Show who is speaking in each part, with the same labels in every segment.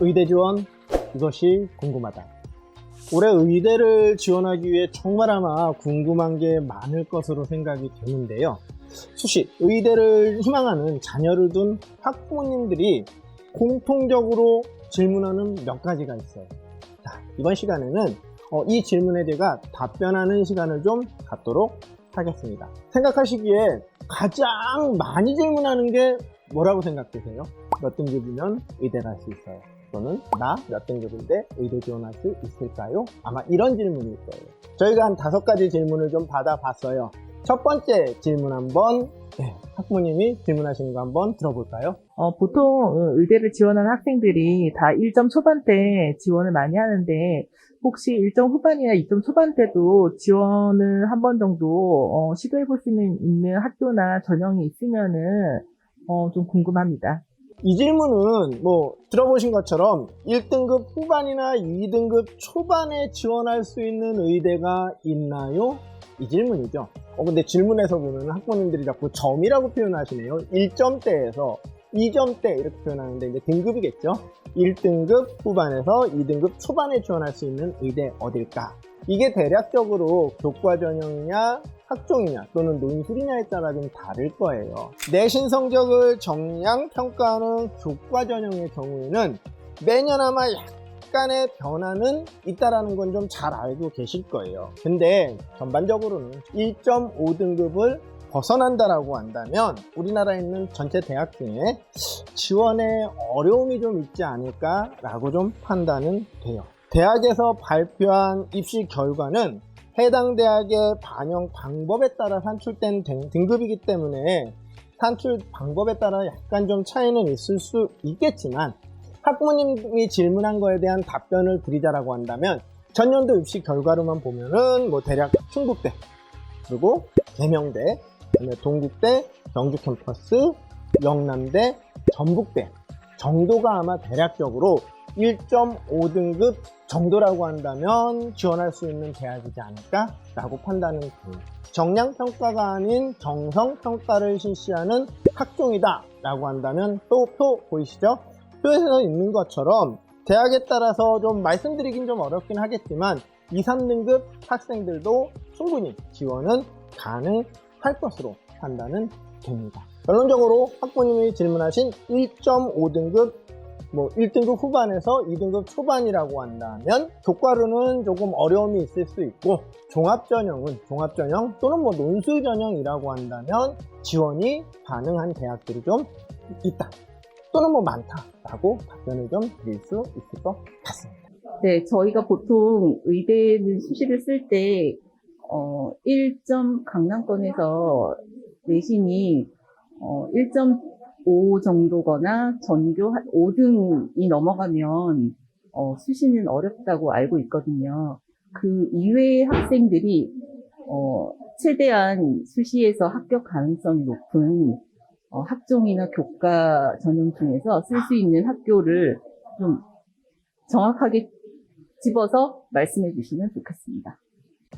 Speaker 1: 의대 지원, 이것이 궁금하다. 올해 의대를 지원하기 위해 정말 아마 궁금한 게 많을 것으로 생각이 되는데요. 수시 의대를 희망하는 자녀를 둔 학부모님들이 공통적으로 질문하는 몇 가지가 있어요. 자, 이번 시간에는 이 질문에 제가 답변하는 시간을 좀 갖도록 하겠습니다. 생각하시기에 가장 많이 질문하는 게 뭐라고 생각되세요? 몇 등급이면 의대 갈 수 있어요? 또는 나 몇 등급인데 의대 지원할 수 있을까요? 아마 이런 질문일 거예요. 저희가 한 5가지 질문을 좀 받아봤어요. 첫 번째 질문 한번 학부모님이 질문하시는 거 한번 들어볼까요?
Speaker 2: 보통 의대를 지원하는 학생들이 다 1점 초반대 지원을 많이 하는데 혹시 1점 후반이나 2점 초반대도 지원을 한 번 정도 시도해 볼 수 있는 학교나 전형이 있으면은 좀 궁금합니다.
Speaker 1: 이 질문은 들어보신 것처럼 1등급 후반이나 2등급 초반에 지원할 수 있는 의대가 있나요? 이 질문이죠. 근데 질문에서 보면 학부모님들이 자꾸 점이라고 표현하시네요. 1점대에서 2점대 이렇게 표현하는데 이제 등급이겠죠. 1등급 후반에서 2등급 초반에 지원할 수 있는 의대 어딜까? 이게 대략적으로 교과 전형이냐 학종이냐 또는 논술이냐에 따라 좀 다를 거예요. 내신 성적을 정량 평가하는 교과 전형의 경우에는 매년 아마 약간의 변화는 있다라는 건 좀 잘 알고 계실 거예요. 근데 전반적으로는 1.5등급을 벗어난다라고 한다면 우리나라에 있는 전체 대학 중에 지원에 어려움이 좀 있지 않을까라고 좀 판단은 돼요. 대학에서 발표한 입시 결과는 해당 대학의 반영 방법에 따라 산출된 등급이기 때문에 산출 방법에 따라 약간 좀 차이는 있을 수 있겠지만 학부모님이 질문한 거에 대한 답변을 드리자라고 한다면 전년도 입시 결과로만 보면은 대략 충북대, 그리고 계명대, 그다음에 동국대, 경주 캠퍼스, 영남대, 전북대 정도가 아마 대략적으로 1.5등급 정도라고 한다면 지원할 수 있는 대학이지 않을까라고 판단은 돼요. 정량평가가 아닌 정성평가를 실시하는 학종이다 라고 한다면 또 표 보이시죠? 표에서 있는 것처럼 대학에 따라서 좀 말씀드리긴 좀 어렵긴 하겠지만 2, 3등급 학생들도 충분히 지원은 가능할 것으로 판단은 됩니다. 결론적으로 학부모님이 질문하신 1.5등급 1등급 후반에서 2등급 초반이라고 한다면 교과로는 조금 어려움이 있을 수 있고 종합전형 또는 논술전형이라고 한다면 지원이 가능한 대학들이 좀 있다 또는 많다라고 답변을 좀 드릴 수 있을 것 같습니다.
Speaker 2: 네, 저희가 보통 의대는 수시를 쓸 때 1점 강남권에서 내신이 1.5 정도거나 전교 한 5등이 넘어가면 수시는 어렵다고 알고 있거든요. 그 이외의 학생들이 최대한 수시에서 합격 가능성이 높은 학종이나 교과 전형 중에서 쓸 수 있는 학교를 좀 정확하게 집어서 말씀해 주시면 좋겠습니다.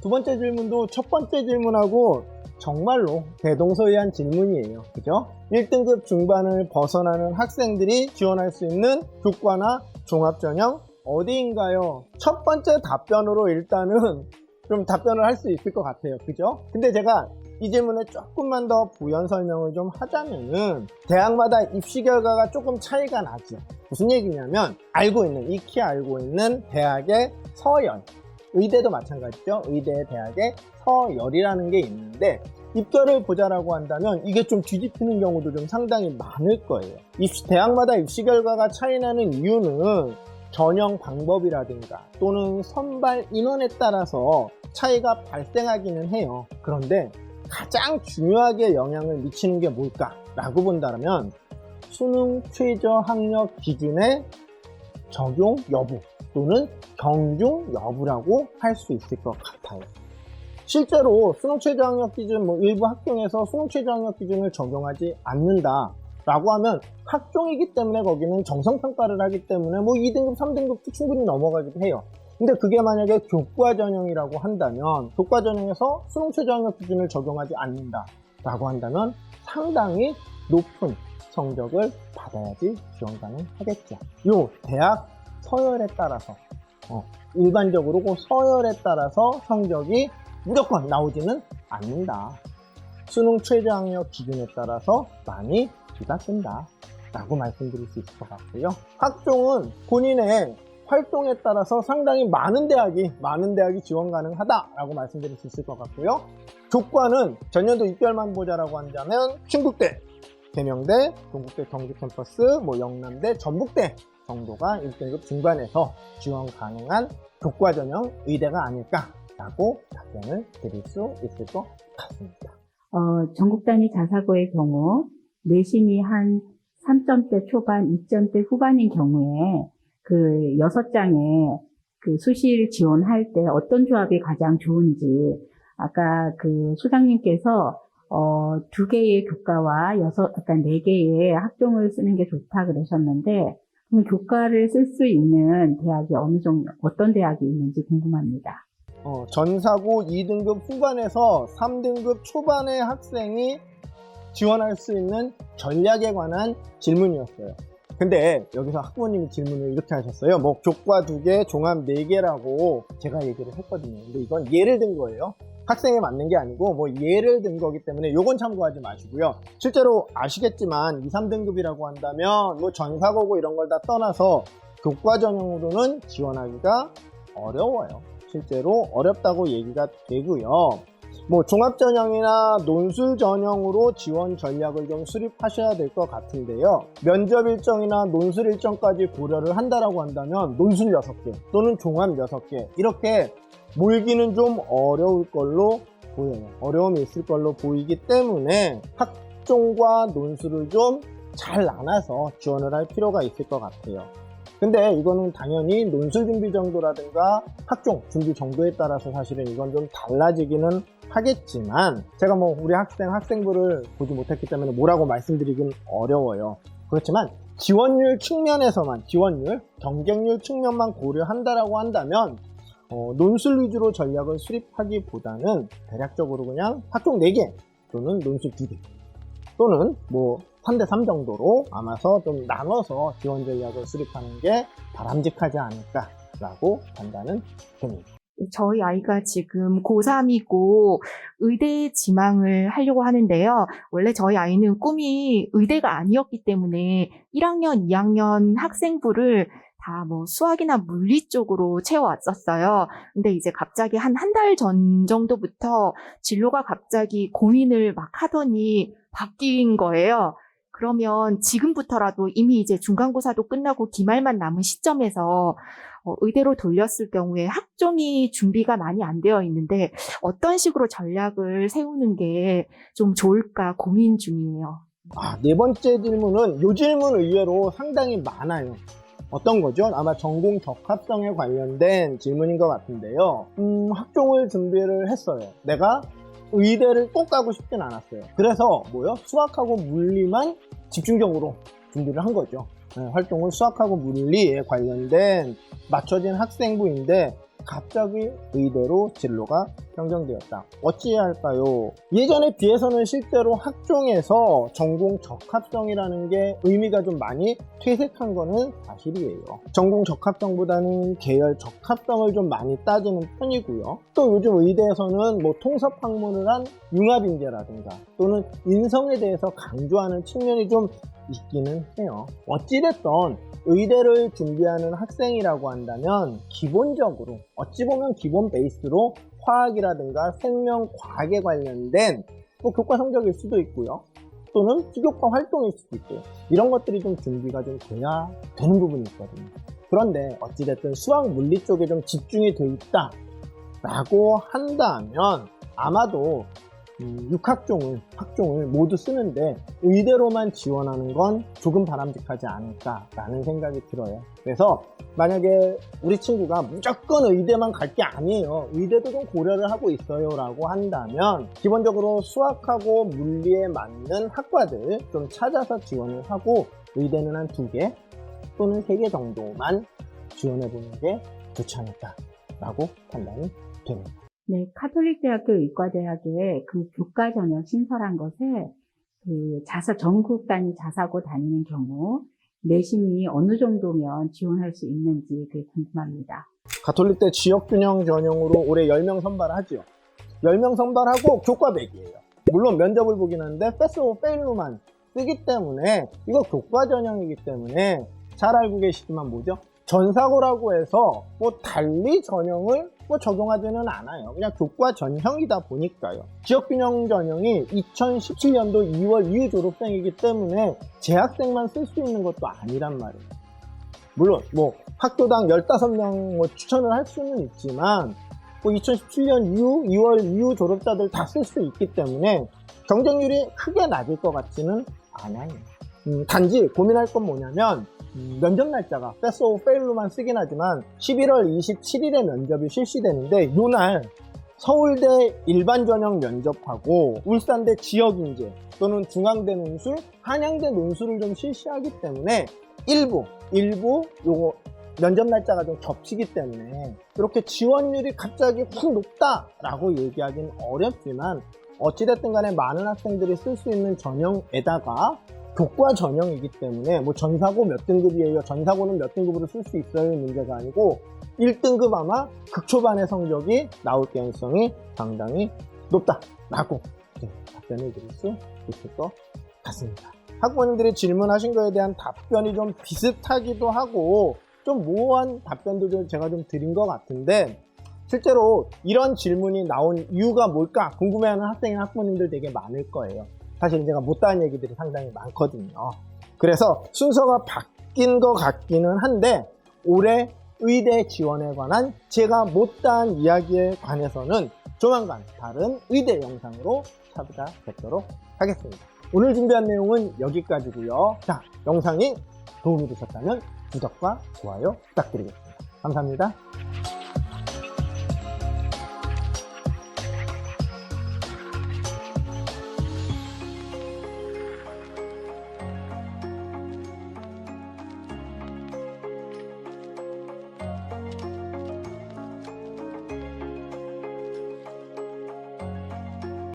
Speaker 1: 두 번째 질문도 첫 번째 질문하고 정말로 대동소이한 질문이에요. 그죠? 1등급 중반을 벗어나는 학생들이 지원할 수 있는 교과나 종합전형 어디인가요? 첫 번째 답변으로 일단은 좀 답변을 할 수 있을 것 같아요. 그죠? 근데 제가 이 질문에 조금만 더 부연 설명을 좀 하자면은 대학마다 입시 결과가 조금 차이가 나죠. 무슨 얘기냐면 익히 알고 있는 대학의 서열, 의대도 마찬가지죠. 의대 대학의 서열이라는 게 있는데 입결을 보자라고 한다면 이게 좀 뒤집히는 경우도 좀 상당히 많을 거예요. 대학마다 입시 결과가 차이나는 이유는 전형 방법이라든가 또는 선발 인원에 따라서 차이가 발생하기는 해요. 그런데 가장 중요하게 영향을 미치는 게 뭘까라고 본다면 수능 최저 학력 기준의 적용 여부 또는 경중 여부라고 할 수 있을 것 같아요. 실제로 수능 최저 학력 기준 일부 학종에서 수능 최저 학력 기준을 적용하지 않는다라고 하면 학종이기 때문에 거기는 정성평가를 하기 때문에 2등급, 3등급도 충분히 넘어가기도 해요. 근데 그게 만약에 교과 전형이라고 한다면 교과 전형에서 수능 최저 학력 기준을 적용하지 않는다라고 한다면 상당히 높은 성적을 받아야지 지원 가능하겠죠. 요 대학 서열에 따라서 일반적으로 그 서열에 따라서 성적이 무조건 나오지는 않는다. 수능 최저학력 기준에 따라서 많이 뒤바뀐다 라고 말씀드릴 수 있을 것 같고요. 학종은 본인의 활동에 따라서 상당히 많은 대학이 지원 가능하다라고 말씀드릴 수 있을 것 같고요. 조과는 전년도 입결만 보자라고 한다면 충북대, 계명대, 동국대 경기캠퍼스, 영남대, 전북대 정도가 1등급 중반에서 지원 가능한 교과 전형 의대가 아닐까라고 답변을 드릴 수 있을 것 같습니다.
Speaker 3: 전국 단위 자사고의 경우 내신이 한 3점대 초반, 2점대 후반인 경우에 그 6장에 그 수시를 지원할 때 어떤 조합이 가장 좋은지 아까 그 소장님께서 2개의 교과와 4개의 학종을 쓰는 게 좋다 그러셨는데 그럼 교과를 쓸 수 있는 대학이 어떤 대학이 있는지 궁금합니다.
Speaker 1: 전사고 2등급 후반에서 3등급 초반의 학생이 지원할 수 있는 전략에 관한 질문이었어요. 근데 여기서 학부모님이 질문을 이렇게 하셨어요. 교과 2개, 종합 4개라고 제가 얘기를 했거든요. 근데 이건 예를 든 거예요. 학생에 맞는 게 아니고 예를 든 거기 때문에 요건 참고하지 마시고요. 실제로 아시겠지만 2, 3등급이라고 한다면 전사고고 이런 걸 다 떠나서 교과 전형으로는 지원하기가 어려워요. 실제로 어렵다고 얘기가 되고요. 종합 전형이나 논술 전형으로 지원 전략을 좀 수립하셔야 될 것 같은데요. 면접 일정이나 논술 일정까지 고려를 한다라고 한다면 논술 6개 또는 종합 6개 이렇게 몰기는 좀 어려울 걸로 보여요. 어려움이 있을 걸로 보이기 때문에 학종과 논술을 좀 잘 나눠서 지원을 할 필요가 있을 것 같아요. 근데 이거는 당연히 논술 준비 정도라든가 학종 준비 정도에 따라서 사실은 이건 좀 달라지기는 하겠지만 제가 우리 학생부를 보지 못했기 때문에 뭐라고 말씀드리긴 어려워요. 그렇지만 지원율 측면에서만 경쟁률 측면만 고려한다라고 한다면 논술 위주로 전략을 수립하기보다는 대략적으로 그냥 학종 4개 또는 논술 2개 또는 3대3 정도로 아마서 좀 나눠서 지원 전략을 수립하는 게 바람직하지 않을까라고 판단은 됩니다.
Speaker 4: 저희 아이가 지금 고3이고 의대 지망을 하려고 하는데요. 원래 저희 아이는 꿈이 의대가 아니었기 때문에 1학년, 2학년 학생부를 다 수학이나 물리 쪽으로 채워왔었어요. 근데 이제 갑자기 한 달 전 정도부터 진로가 갑자기 고민을 막 하더니 바뀐 거예요. 그러면 지금부터라도 이미 이제 중간고사도 끝나고 기말만 남은 시점에서 의대로 돌렸을 경우에 학종이 준비가 많이 안 되어 있는데 어떤 식으로 전략을 세우는 게 좀 좋을까 고민 중이에요.
Speaker 1: 네 번째 질문은 이 질문 의외로 상당히 많아요. 어떤 거죠? 아마 전공 적합성에 관련된 질문인 것 같은데요. 학종을 준비를 했어요. 내가 의대를 꼭 가고 싶진 않았어요. 그래서 수학하고 물리만 집중적으로 준비를 한 거죠. 활동을 수학하고 물리에 관련된 맞춰진 학생부인데 갑자기 의대로 진로가 변경되었다. 어찌해야 할까요? 예전에 비해서는 실제로 학종에서 전공 적합성이라는 게 의미가 좀 많이 퇴색한 거는 사실이에요. 전공 적합성보다는 계열 적합성을 좀 많이 따지는 편이고요. 또 요즘 의대에서는 통섭 학문을 한 융합인재라든가 또는 인성에 대해서 강조하는 측면이 좀 있기는 해요. 어찌됐든 의대를 준비하는 학생이라고 한다면 기본적으로 어찌 보면 기본 베이스로 화학이라든가 생명과학에 관련된 교과 성적일 수도 있고요. 또는 기교과 활동일 수도 있고요. 이런 것들이 좀 준비가 좀 돼야 되는 부분이 있거든요. 그런데 어찌됐든 수학 물리 쪽에 좀 집중이 돼 있다 라고 한다면 아마도 6학종을 모두 쓰는데 의대로만 지원하는 건 조금 바람직하지 않을까라는 생각이 들어요. 그래서 만약에 우리 친구가 무조건 의대만 갈 게 아니에요. 의대도 좀 고려를 하고 있어요 라고 한다면 기본적으로 수학하고 물리에 맞는 학과들 좀 찾아서 지원을 하고 의대는 한 2개 또는 3개 정도만 지원해보는 게 좋지 않을까라고 판단이 됩니다.
Speaker 3: 네, 카톨릭대학교 의과대학에 그 교과 전형 신설한 것에 전국 단위 자사고 다니는 경우 내신이 어느 정도면 지원할 수 있는지 그게 궁금합니다.
Speaker 1: 가톨릭대 지역균형 전형으로 올해 10명 선발하지요. 10명 선발하고 교과 100이에요. 물론 면접을 보긴 하는데 패스 오브 페일로만 쓰기 때문에 이거 교과 전형이기 때문에 잘 알고 계시지만 뭐죠? 전사고라고 해서 뭐 달리 전형을 뭐 적용하지는 않아요. 그냥 교과 전형이다 보니까요. 지역균형 전형이 2017년도 2월 이후 졸업생이기 때문에 재학생만 쓸 수 있는 것도 아니란 말이에요. 물론 뭐 학교당 15명 뭐 추천을 할 수는 있지만 뭐 2017년 이후 2월 이후 졸업자들 다 쓸 수 있기 때문에 경쟁률이 크게 낮을 것 같지는 않아요. 단지 고민할 건 뭐냐면 면접 날짜가 패스 오브 페일로만 쓰긴 하지만 11월 27일에 면접이 실시되는데 이날 서울대 일반 전형 면접하고 울산대 지역인재 또는 중앙대 논술, 한양대 논술을 좀 실시하기 때문에 일부 요거 면접 날짜가 좀 겹치기 때문에 이렇게 지원율이 갑자기 훅 높다라고 얘기하기는 어렵지만 어찌됐든 간에 많은 학생들이 쓸 수 있는 전형에다가 교과 전형이기 때문에 뭐 전사고 몇 등급이에요, 전사고는 몇 등급으로 쓸 수 있어요의 문제가 아니고 1등급 아마 극초반의 성적이 나올 가능성이 상당히 높다라고 답변을 드릴 수 있을 것 같습니다. 학부모님들이 질문하신 거에 대한 답변이 좀 비슷하기도 하고 좀 모호한 답변도 제가 좀 드린 것 같은데 실제로 이런 질문이 나온 이유가 뭘까 궁금해하는 학생이나 학부모님들 되게 많을 거예요. 사실 제가 못다한 얘기들이 상당히 많거든요. 그래서 순서가 바뀐 것 같기는 한데 올해 의대 지원에 관한 제가 못다한 이야기에 관해서는 조만간 다른 의대 영상으로 찾아뵙도록 하겠습니다. 오늘 준비한 내용은 여기까지고요. 자, 영상이 도움이 되셨다면 구독과 좋아요 부탁드리겠습니다. 감사합니다.